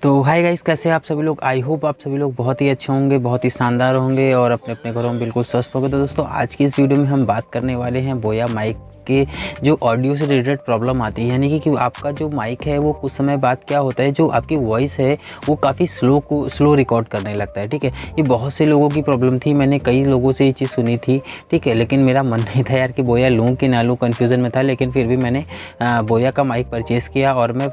तो hi guys, कैसे हैं आप सभी लोग। आई होप आप सभी लोग बहुत ही अच्छे होंगे, बहुत ही शानदार होंगे और अपने अपने घरों में बिल्कुल स्वस्थ होंगे। तो दोस्तों, आज की इस वीडियो में हम बात करने वाले हैं बोया माइक के जो ऑडियो से रिलेटेड प्रॉब्लम आती है, यानी कि आपका जो माइक है वो कुछ समय बाद क्या होता है, जो आपकी वॉइस है वो काफ़ी स्लो रिकॉर्ड करने लगता है। ठीक है, ये बहुत से लोगों की प्रॉब्लम थी, मैंने कई लोगों से ये चीज़ सुनी थी। ठीक है, लेकिन मेरा मन नहीं था यार कि बोया लूँ कि ना लूँ, कन्फ्यूज़न में था। लेकिन फिर भी मैंने बोया का माइक परचेज़ किया और मैं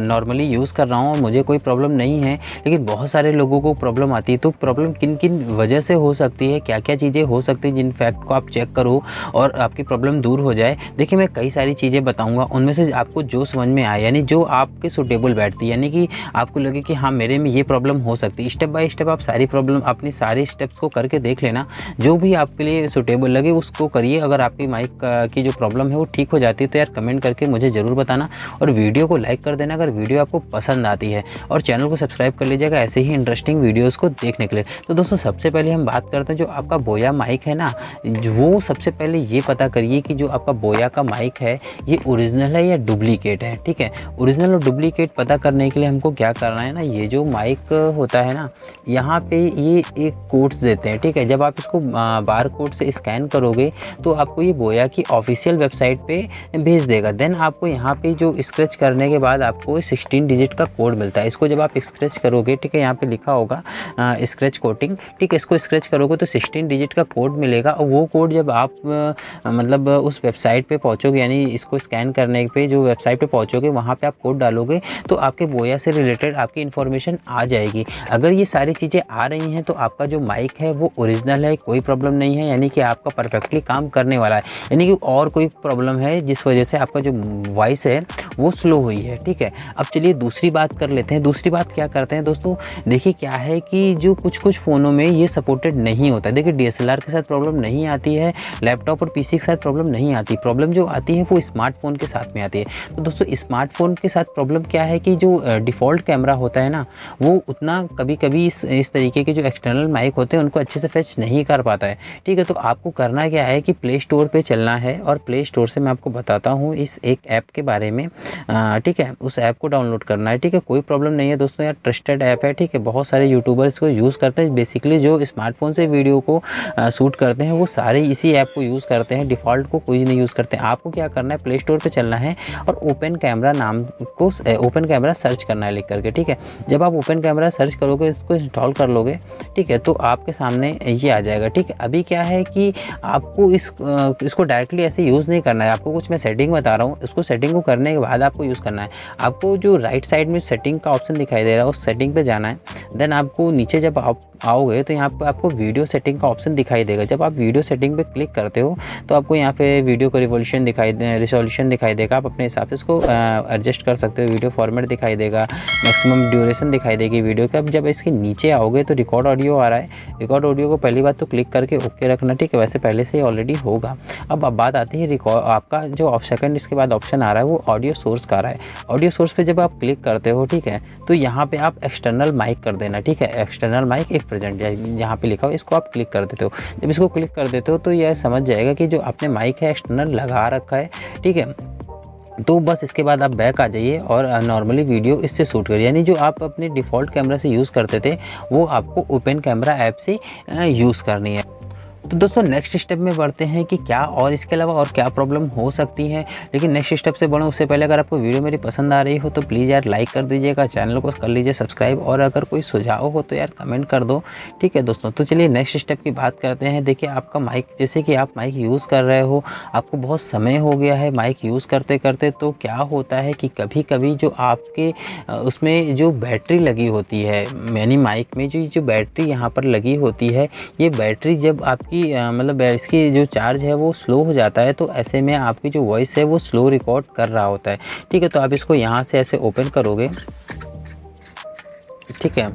नॉर्मली यूज़ कर रहा हूँ और मुझे कोई प्रॉब्लम नहीं है। लेकिन बहुत सारे लोगों को प्रॉब्लम आती है। तो प्रॉब्लम किन किन वजह से हो सकती है, क्या क्या चीज़ें हो सकती हैं जिन फैक्ट को आप चेक करो और आपकी प्रॉब्लम दूर हो जाए। देखिए, मैं कई सारी चीज़ें बताऊंगा, उनमें से आपको जो समझ में आए, यानी जो आपके सूटेबल बैठती है, यानी कि आपको लगे कि हाँ मेरे में ये प्रॉब्लम हो सकती है। स्टेप बाय स्टेप आप सारी प्रॉब्लम अपनी सारे स्टेप्स को करके देख लेना, जो भी आपके लिए सूटेबल लगे उसको करिए। अगर आपकी माइक की जो प्रॉब्लम है वो ठीक हो जाती है तो यार कमेंट करके मुझे ज़रूर बताना और वीडियो को लाइक कर देना अगर वीडियो आपको पसंद आती है, और चैनल को सब्सक्राइब कर लीजिएगा ऐसे ही इंटरेस्टिंग वीडियोस को देखने के लिए। तो दोस्तों, सबसे पहले हम बात करते हैं जो आपका बोया माइक है ना, वो सबसे पहले ये पता करिए कि जो आपका बोया का माइक है ये ओरिजिनल है या डुप्लीकेट है। ठीक है, ओरिजिनल और डुप्लीकेट पता करने के लिए हमको क्या करना है ना, ये जो माइक होता है ना, यहाँ पे ये एक कोड्स देते हैं। ठीक है, जब आप इसको बार कोड से स्कैन करोगे तो आपको ये बोया की ऑफिशियल वेबसाइट पे भेज देगा। देन आपको यहाँ पे जो स्क्रैच करने के बाद आपको 16 डिजिट का कोड मिलता है। इसको जब आप स्क्रैच करोगे, ठीक है, यहाँ पे लिखा होगा स्क्रैच कोटिंग। ठीक है, इसको स्क्रैच करोगे तो 16 डिजिट का कोड मिलेगा और वो कोड जब आप मतलब उस वेबसाइट पे पहुँचोगे, यानी इसको स्कैन करने पे जो वेबसाइट पे पहुँचोगे वहाँ पे आप कोड डालोगे तो आपके बोया से रिलेटेड आपकी इन्फॉर्मेशन आ जाएगी। अगर ये सारी चीज़ें आ रही हैं तो आपका जो माइक है वो ओरिजिनल है, कोई प्रॉब्लम नहीं है, यानी कि आपका परफेक्टली काम करने वाला है। यानी कि और कोई प्रॉब्लम है जिस वजह से आपका जो वॉइस है वो स्लो हुई है। ठीक है, अब चलिए दूसरी बात कर लेते हैं। दूसरी बात क्या करते हैं दोस्तों, देखिए क्या है कि जो कुछ कुछ फ़ोनों में ये सपोर्टेड नहीं होता है। देखिए, डीएसएलआर के साथ प्रॉब्लम नहीं आती है, लैपटॉप और पीसी के साथ प्रॉब्लम नहीं आती। प्रॉब्लम जो आती है वो स्मार्टफोन के साथ में आती है। तो दोस्तों, स्मार्टफोन के साथ प्रॉब्लम क्या है कि जो डिफ़ॉल्ट कैमरा होता है ना, वो उतना कभी कभी इस तरीके के जो एक्सटर्नल माइक होते हैं उनको अच्छे से फैच नहीं कर पाता है। ठीक है, तो आपको करना क्या है कि प्ले स्टोर पर चलना है और प्ले स्टोर से मैं आपको बताता हूँ इस एक ऐप के बारे में। ठीक है, उस ऐप को डाउनलोड करना है। ठीक है, कोई प्रॉब्लम नहीं है दोस्तों, यार ट्रस्टेड ऐप है। ठीक है, बहुत सारे यूट्यूबर्स को यूज़ करते हैं। बेसिकली जो स्मार्टफोन से वीडियो को शूट करते हैं वो सारे इसी ऐप को यूज़ करते हैं, डिफ़ॉल्ट को कोई नहीं यूज़ करते हैं। आपको क्या करना है, प्ले स्टोर पे चलना है और ओपन कैमरा नाम को ओपन कैमरा सर्च करना है लिख करके। ठीक है, जब आप ओपन कैमरा सर्च करोगे, इसको इंस्टॉल कर लोगे, ठीक है, तो आपके सामने ये आ जाएगा। ठीक है, अभी क्या है कि आपको इसको डायरेक्टली ऐसे यूज़ नहीं करना है, आपको कुछ मैं सेटिंग बता रहा हूँ, उसको सेटिंग को करने के बाद आपको यूज़ करना है। आपको जो राइट साइड में सेटिंग का ऑप्शन दिखाई दे रहा है उस सेटिंग पे जाना है। देन आपको नीचे जब आप आओगे तो यहाँ पे आपको वीडियो सेटिंग का ऑप्शन दिखाई देगा। जब आप वीडियो सेटिंग पे क्लिक करते हो तो आपको यहाँ पे वीडियो का रिजोल्यूशन दिखाई देगा। आप अपने हिसाब से इसको एडजस्ट कर सकते हो। वीडियो फॉर्मेट दिखाई देगा, मैक्सिमम ड्यूरेशन दिखाई देगी वीडियो का। अब जब इसके नीचे आओगे तो रिकॉर्ड ऑडियो आ रहा है। रिकॉर्ड ऑडियो को पहली बात तो क्लिक करके ओके रखना। ठीक है, वैसे पहले से ही ऑलरेडी होगा। अब बात आती है रिकॉर्ड, आपका जो सेकंड इसके बाद ऑप्शन आ रहा है वो ऑडियो सोर्स का आ रहा है। ऑडियो सोर्स पे जब आप क्लिक करते हो, ठीक है, तो यहाँ पे आप एक्सटर्नल माइक कर देना। ठीक है, एक्सटर्नल माइक इफ प्रेजेंट यहाँ पे लिखा हो, इसको आप क्लिक कर देते हो। जब इसको क्लिक कर देते हो तो यह समझ जाएगा कि जो आपने माइक है एक्सटर्नल लगा रखा है। ठीक है, तो बस इसके बाद आप बैक आ जाइए और नॉर्मली वीडियो इससे शूट करिए। यानी जो आप अपने डिफ़ॉल्ट कैमरा से यूज़ करते थे वो आपको ओपन कैमरा ऐप से यूज़ करनी है। तो दोस्तों, नेक्स्ट स्टेप में बढ़ते हैं कि क्या और इसके अलावा और क्या प्रॉब्लम हो सकती है। लेकिन नेक्स्ट स्टेप से बढ़ूँ उससे पहले अगर आपको वीडियो मेरी पसंद आ रही हो तो प्लीज़ यार लाइक कर दीजिएगा, चैनल को कर लीजिए सब्सक्राइब, और अगर कोई सुझाव हो तो यार कमेंट कर दो। ठीक है दोस्तों, तो चलिए नेक्स्ट स्टेप की बात करते हैं। देखिए, आपका माइक, जैसे कि आप माइक यूज़ कर रहे हो, आपको बहुत समय हो गया है माइक यूज़ करते करते, तो क्या होता है कि कभी कभी जो आपके उसमें जो बैटरी लगी होती है, यानी माइक में जो बैटरी यहाँ पर लगी होती है, ये बैटरी जब आपकी मतलब इसकी जो चार्ज है वो स्लो हो जाता है, तो ऐसे में आपकी जो वॉइस है वो स्लो रिकॉर्ड कर रहा होता है। ठीक है, तो आप इसको यहाँ से ऐसे ओपन करोगे। ठीक है,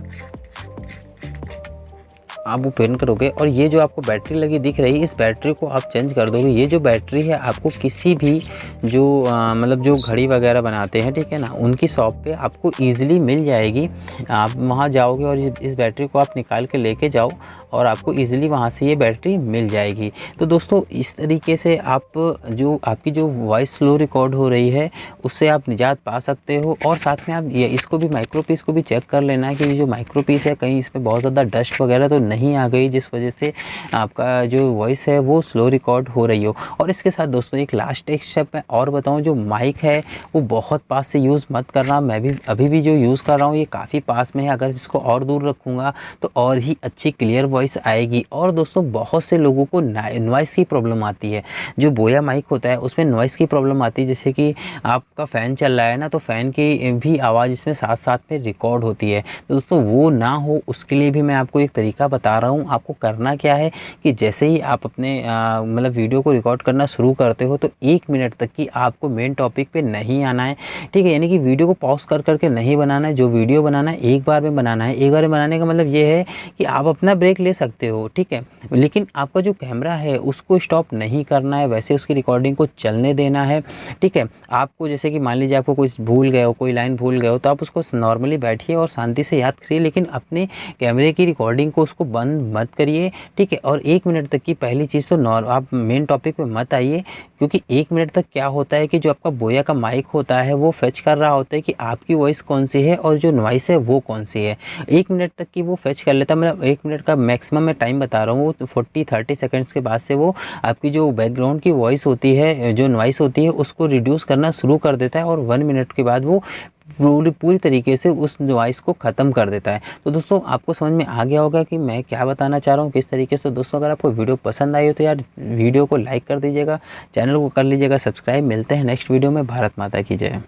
आप ओपन करोगे और ये जो आपको बैटरी लगी दिख रही है, इस बैटरी को आप चेंज कर दोगे। ये जो बैटरी है आपको किसी भी जो मतलब जो घड़ी वगैरह बनाते हैं, ठीक है ना, उनकी शॉप पे आपको ईज़िली मिल जाएगी। आप वहाँ जाओगे और इस बैटरी को आप निकाल के लेके जाओ और आपको ईज़िली वहाँ से ये बैटरी मिल जाएगी। तो दोस्तों इस तरीके से आप जो आपकी जो वॉइस स्लो रिकॉर्ड हो रही है उससे आप निजात पा सकते हो। और साथ में आप ये इसको भी माइक्रो पीस को भी चेक कर लेना कि ये जो माइक्रो पीस है कहीं इसमें बहुत ज़्यादा डस्ट वगैरह तो नहीं आ गई जिस वजह से आपका जो वॉइस है वो स्लो रिकॉर्ड हो रही हो। और इसके साथ दोस्तों एक लास्ट एक स्टेप मैं और बताऊँ, जो माइक है वो बहुत पास से यूज़ मत करना। मैं भी अभी भी जो यूज़ कर रहा हूँ ये काफ़ी पास में है, अगर इसको और दूर रखूँगा तो और ही अच्छी क्लियर वॉइस आएगी। और दोस्तों बहुत से लोगों को नॉइज़ की प्रॉब्लम आती है। जो बोया माइक होता है उसमें नॉइज़ की प्रॉब्लम आती है, जैसे कि आपका फ़ैन चल रहा है ना, तो फ़ैन की भी आवाज़ इसमें साथ साथ में रिकॉर्ड होती है। तो दोस्तों वो ना हो उसके लिए भी मैं आपको एक तरीका बता रहा हूँ। आपको करना क्या है कि जैसे ही आप अपने मतलब वीडियो को रिकॉर्ड करना शुरू करते हो तो 1 मिनट तक की आपको मेन टॉपिक पे नहीं आना है, ठीक है। यानी कि वीडियो को पॉज कर करके नहीं बनाना है। जो वीडियो बनाना है एक बार में बनाना है। एक बार में बनाने का मतलब ये है कि आप अपना ब्रेक ले सकते हो, ठीक है, लेकिन आपका जो कैमरा है उसको स्टॉप नहीं करना है, वैसे उसकी रिकॉर्डिंग को चलने देना है, ठीक है। आपको जैसे कि मान लीजिए आपको कुछ भूल गए हो, कोई लाइन भूल गए हो, तो आप उसको नॉर्मली बैठिए और शांति से याद करिए, लेकिन अपने कैमरे की रिकॉर्डिंग को उसको बंद मत करिए, ठीक है। और 1 मिनट तक की पहली चीज़ तो आप मेन टॉपिक पे मत आइए, क्योंकि 1 मिनट तक क्या होता है कि जो आपका बोया का माइक होता है वो फेच कर रहा होता है कि आपकी वॉइस कौन सी है और जो नॉइस है वो कौन सी है। 1 मिनट तक की वो फेच कर लेता है, मतलब 1 मिनट का मैक्सिमम मैं टाइम बता रहा हूँ। वो 40-30 सेकंड्स के बाद से वो आपकी जो बैकग्राउंड की वॉइस होती है, जो नॉइस होती है, उसको रिड्यूस करना शुरू कर देता है और 1 मिनट के बाद वो पूरी तरीके से उस नॉइस को ख़त्म कर देता है। तो दोस्तों आपको समझ में आ गया होगा कि मैं क्या बताना चाह रहा हूँ किस तरीके से। तो दोस्तों अगर आपको वीडियो पसंद आई हो तो यार वीडियो को लाइक कर दीजिएगा, चैनल को कर लीजिएगा सब्सक्राइब। मिलते हैं नेक्स्ट वीडियो में। भारत माता की जय।